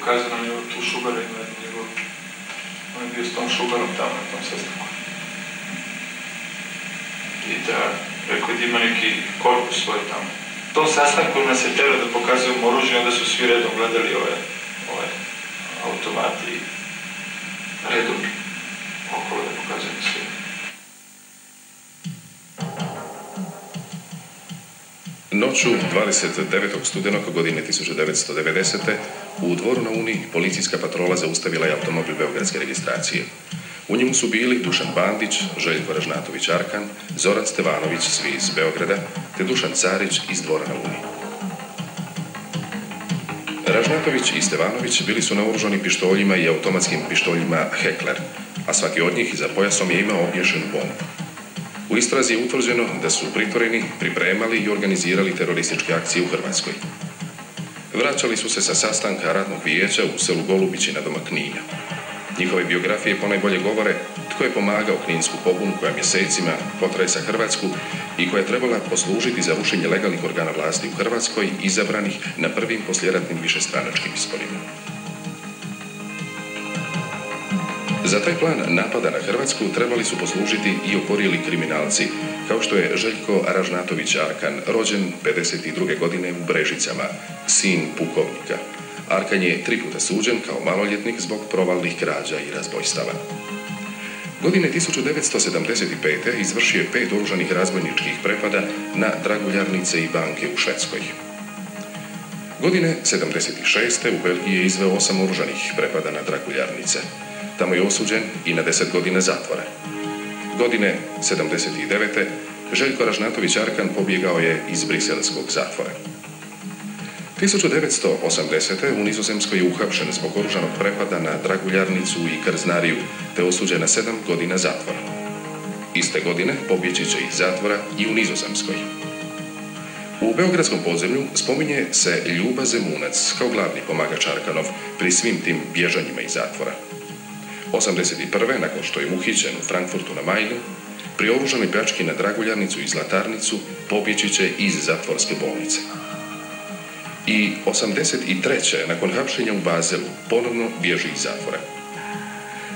pokazao nam je tu Šugara ima njegov. On je bio s tom Šugarom tamo na tom sastanku. I da, rekao je da ima neki korpus svoj tamo. U tom sastanku nas je tero da pokazujemo oružje, onda su svi redom gledali ove automati i redom okolo da pokazujemo svi. Noću 29. studenog godine 1990. u Dvoru na Uni policijska patrola zaustavila je automobil beogradske registracije. U njemu su bili Dušan Bandić, Željko Ražnatović-Arkan, Zoran Stevanović, svi iz Beograda, te Dušan Carić iz Dvora na Uni. Ražnatović i Stevanović bili su naoružani pištoljima i automatskim pištoljima Heckler, a svaki od njih za pojasom je imao obješenu bombu. U istrazi je utvrđeno da su pritvoreni, pripremali i organizirali terorističke akcije u Hrvatskoj. Vraćali su se sa sastanka ratnog vijeća u selu Golubići na doma Knina. Njihove biografije ponajbolje govore tko je pomagao kninsku pobunu koja mjesecima potresa Hrvatsku i koja je trebala poslužiti za rušenje legalnih organa vlasti u Hrvatskoj izabranih na prvim poslijeratnim višestranačkim izborima. Za taj plan napada na Hrvatsku trebali su poslužiti i okorjeli kriminalci, kao što je Željko Ražnatović-Arkan, rođen 52. godine u Brežicama, sin pukovnika. Arkan je 3 puta suđen kao maloljetnik zbog provalnih krađa i razbojstava. Godine 1975. izvršio je 5 oružanih razbojničkih prepada na draguljarnice i banke u Švedskoj. Godine 76. u Belgiji je izveo 8 oružanih prepada na draguljarnice. Tamo je osuđen i na 10 godina zatvora. Godine 79. Željko Ražnatović-Arkan pobjegao je iz briselskog zatvora. 1980. u Nizozemskoj je uhapšen zbog oružanog prepada na draguljarnicu i krznariju, te osuđen na 7 godina zatvora. Iste godine pobjeći će iz zatvora i u Nizozemskoj. U beogradskom podzemlju spominje se Ljuba Zemunac kao glavni pomagač Arkanov pri svim tim bježanjima iz zatvora. 1981. nakon što je uhićen u Frankfurtu na Majnu, pri oružanoj pljački na draguljarnicu i zlatarnicu pobjeći će iz zatvorske bolnice. I 1983. nakon hapšenja u Bazelu ponovno bježi iz zatvora.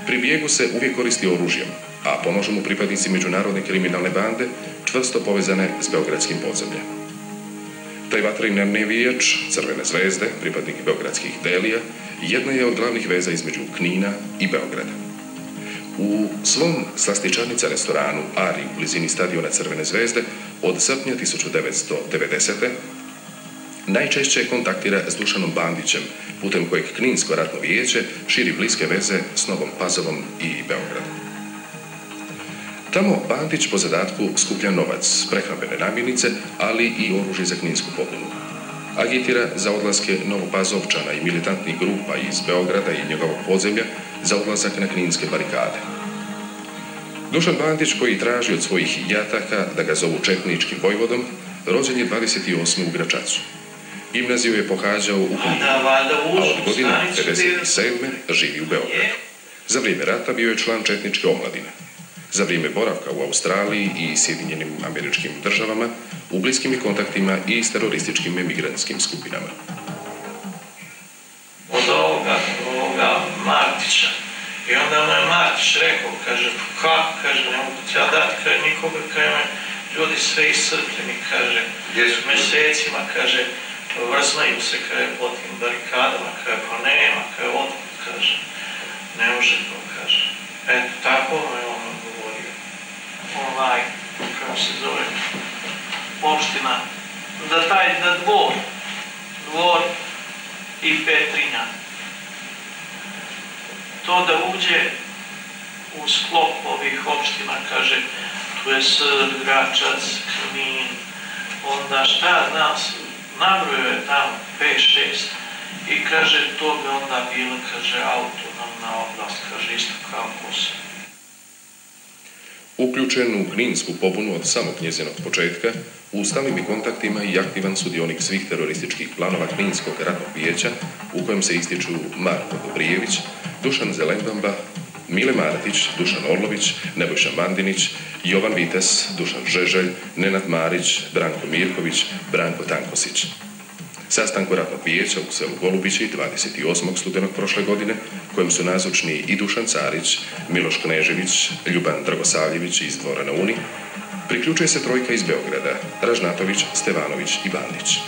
Pri bijegu se uvijek koristi oružjem, a pomažu mu pripadnici međunarodne kriminalne bande čvrsto povezane s beogradskim podzemljem. Taj vatreni navijač Crvene zvezde, pripadnik beogradskih Delija, jedna je od glavnih veza između Knina i Beograda. U svom slastičarnica restoranu Ari u blizini stadiona Crvene zvezde od srpnja 1990. najčešće kontaktira s Dušanom Bandićem, putem kojeg Kninsko ratno vijeće širi bliske veze s Novom Pazovom i Beogradom. Tamo Bandić po zadatku skuplja novac, prehrambene namirnice, ali i oružje za kninsku pobunu. Agitira za odlaske Novopazovčana i militantnih grupa iz Beograda i njegovog podzemlja za odlazak na kninske barikade. Dušan Bandić, koji traži od svojih jataka da ga zovu četničkim vojvodom, rođen je 28. u Gračacu. Gimnaziju je pohađao u Kninu, a od godine 1957. živi u Beogradu. Za vrijeme rata bio je član četničke omladine. Za vrijeme boravka u Australiji i Sjedinjenim Američkim Državama u bliskim je kontaktima i s terorističkim emigrantskim skupinama. Od ovoga Martića. I onda mu je Martić rekao, kaže, kako, kaže, ne mogu ti ja dati, kaže, nikoga, kaže, me ljudi sve iscrpljeni, kaže, mjesecima, kaže, vrzmaju se, kaže, po tim barikadama, kaže, pa nema, kaže, otkud, kaže, ne može to, kaže. Eto, tako je on govorio. Kako se zove, opština, da dvor i Petrinja. To da uđe u sklop ovih opština, kaže, tu je Srb, Gračac, Knin, onda šta nas, nabrojio je tamo 5-6 i kaže, to bi onda bilo, kaže, autonomna oblast, kaže, isto kao Kosovo. Uključen u kninsku pobunu od samog njezinog početka, u stalnim je kontaktima i aktivan sudionik svih terorističkih planova Kninskog ratnog vijeća, u kojem se ističu Marko Dobrijević, Dušan Zelembamba, Mile Martić, Dušan Orlović, Nebojša Mandinić, Jovan Vites, Dušan Žeželj, Nenad Marić, Branko Mirković, Branko Tankosić. sastanku ratnog vijeća u selu Golubići 28. studenog prošle godine, kojem su nazočni i Dušan Carić, Miloš Knežević, Ljuban Dragosavljević iz Dvora na Uni, priključuje se trojka iz Beograda, Ražnatović, Stevanović i Bandić.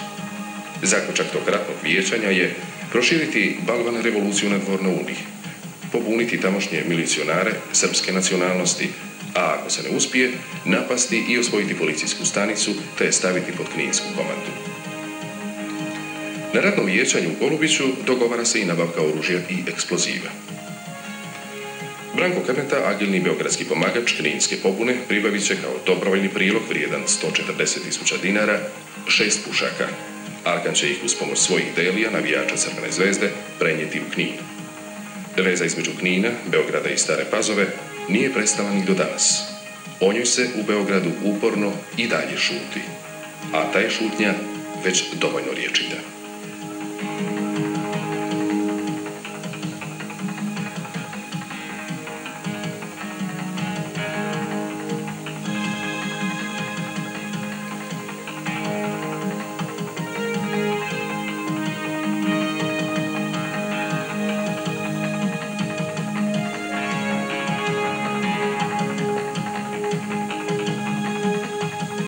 Zaključak tog ratnog vijećanja je proširiti balvan revoluciju na Dvor na Uni, pobuniti tamošnje milicionare srpske nacionalnosti, a ako se ne uspije, napasti i osvojiti policijsku stanicu te je staviti pod kninsku komandu. Na ratnom vijećanju u Golubiću dogovara se i nabavka oružja i eksploziva. Branko Krneta, agilni beogradski pomagač kninske pobune, pribavit će kao dobrovoljni prilog vrijedan 140.000 dinara 6 pušaka. Arkan će ih uz pomoć svojih delija, navijača Crvene zvezde, prenijeti u Knin. Veza između Knina, Beograda i Stare Pazove nije prestala ni do danas. O njoj se u Beogradu uporno i dalje šuti, a ta je šutnja već dovoljno riječita.